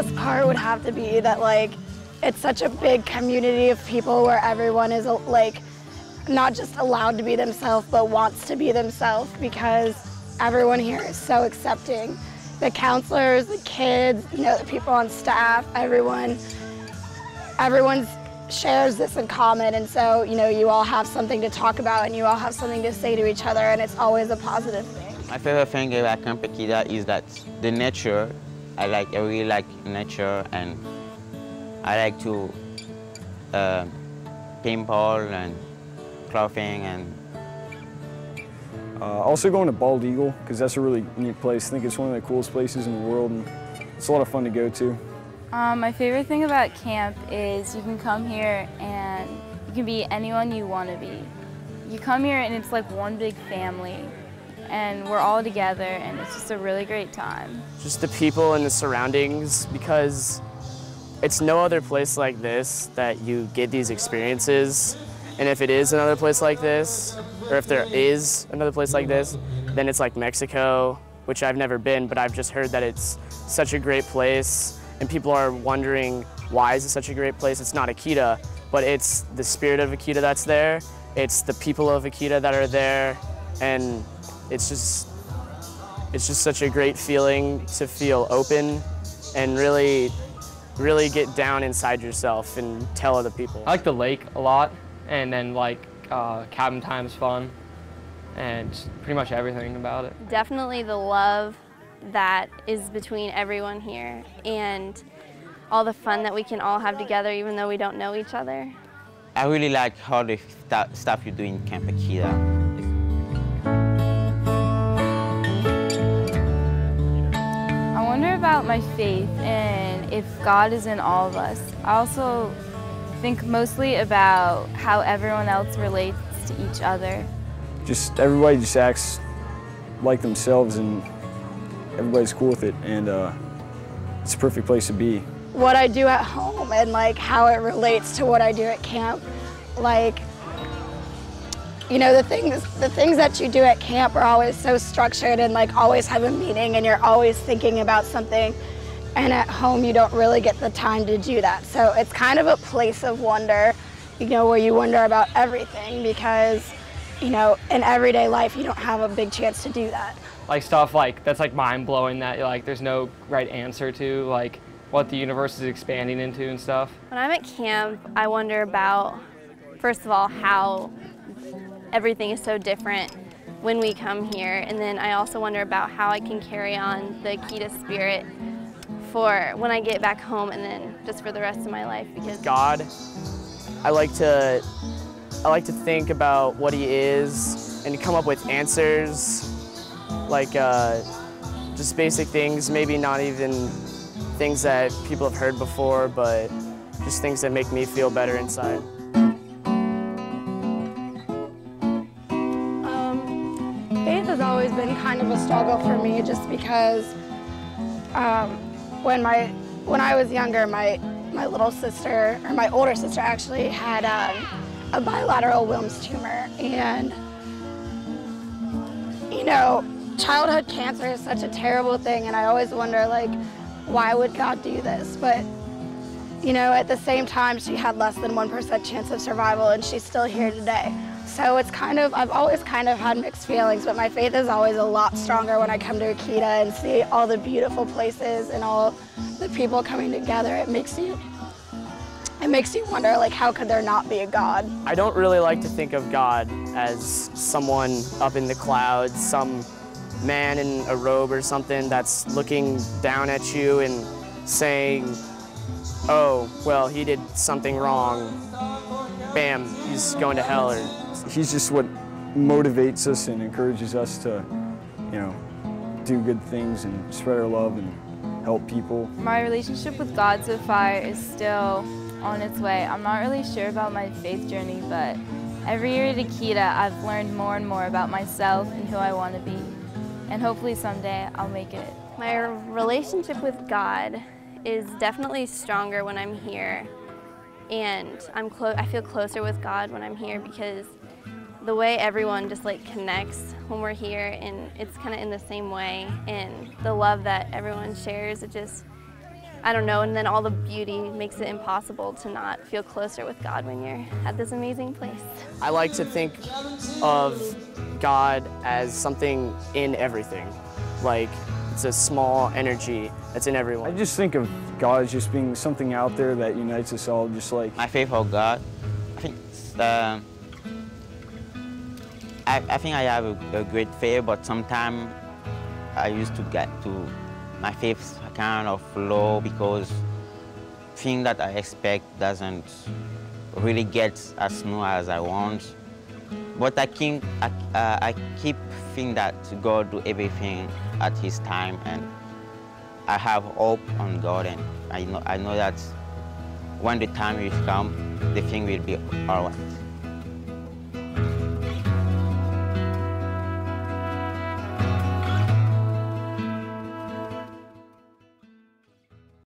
best part would have to be that like it's such a big community of people where everyone is like not just allowed to be themselves but wants to be themselves, because everyone here is so accepting. The counselors, the kids, you know, the people on staff, everyone shares this in common, and so, you know, you all have something to talk about and you all have something to say to each other, and it's always a positive thing. My favorite thing about Camp Akita is that the nature. I really like nature, and I like to paintball and clothing and. Also going to Bald Eagle, because that's a really neat place. I think it's one of the coolest places in the world, and it's a lot of fun to go to. My favorite thing about camp is you can come here and you can be anyone you want to be. You come here and it's like one big family, and we're all together, and it's just a really great time. Just the people and the surroundings, because it's no other place like this that you get these experiences. And if it is another place like this, or if there is another place like this, then it's like Mexico, which I've never been, but I've just heard that it's such a great place. And people are wondering, why is it such a great place? It's not Akita, but it's the spirit of Akita that's there. It's the people of Akita that are there. And it's just such a great feeling to feel open and really get down inside yourself and tell other people. I like the lake a lot, and then like cabin time's fun, and pretty much everything about it. Definitely the love that is between everyone here, and all the fun that we can all have together even though we don't know each other. I really like all the stuff you do in Camp Akita. I wonder about my faith and if God is in all of us. I also think mostly about how everyone else relates to each other. Just everybody just acts like themselves, and everybody's cool with it, and it's a perfect place to be. What I do at home and like how it relates to what I do at camp, like, you know, the things that you do at camp are always so structured and like always have a meaning, and you're always thinking about something, and at home you don't really get the time to do that. So it's kind of a place of wonder, you know, where you wonder about everything, because, you know, in everyday life you don't have a big chance to do that. Like stuff like that's like mind-blowing, that like there's no right answer to, like what the universe is expanding into and stuff. When I'm at camp, I wonder about, first of all, how everything is so different when we come here, and then I also wonder about how I can carry on the Akita spirit for when I get back home, and then just for the rest of my life. Because God, I like to think about what He is and come up with answers, like just basic things, maybe not even things that people have heard before, but just things that make me feel better inside. Faith has always been kind of a struggle for me, just because when I was younger, my little sister, or my older sister actually, had a bilateral Wilms tumor, and you know, childhood cancer is such a terrible thing, and I always wonder, like, why would God do this? But, you know, at the same time, she had less than 1% chance of survival, and she's still here today. So it's kind of, I've always kind of had mixed feelings, but my faith is always a lot stronger when I come to Akita and see all the beautiful places and all the people coming together. It makes you wonder, like, how could there not be a God? I don't really like to think of God as someone up in the clouds, some man in a robe or something that's looking down at you and saying, oh, well, he did something wrong. Bam, he's going to hell. Or He's just what motivates us and encourages us to, you know, do good things and spread our love and help people. My relationship with God so far is still on its way. I'm not really sure about my faith journey, but every year at Akita, I've learned more and more about myself and who I want to be. And hopefully someday I'll make it. my relationship with God is definitely stronger when I'm here. And I feel closer with God when I'm here, because the way everyone just like connects when we're here, and it's kind of in the same way, and the love that everyone shares, I don't know, and then all the beauty makes it impossible to not feel closer with God when you're at this amazing place. I like to think of God as something in everything. Like, it's a small energy that's in everyone. I just think of God as just being something out there that unites us all, just like... My faith of God, I think I think I have a great faith, but sometimes I used to get to my faith kind of low because thing that I expect doesn't really get as smooth as I want. But I keep thinking that God do everything at His time, and I have hope on God, and I know that when the time will come, the thing will be all right.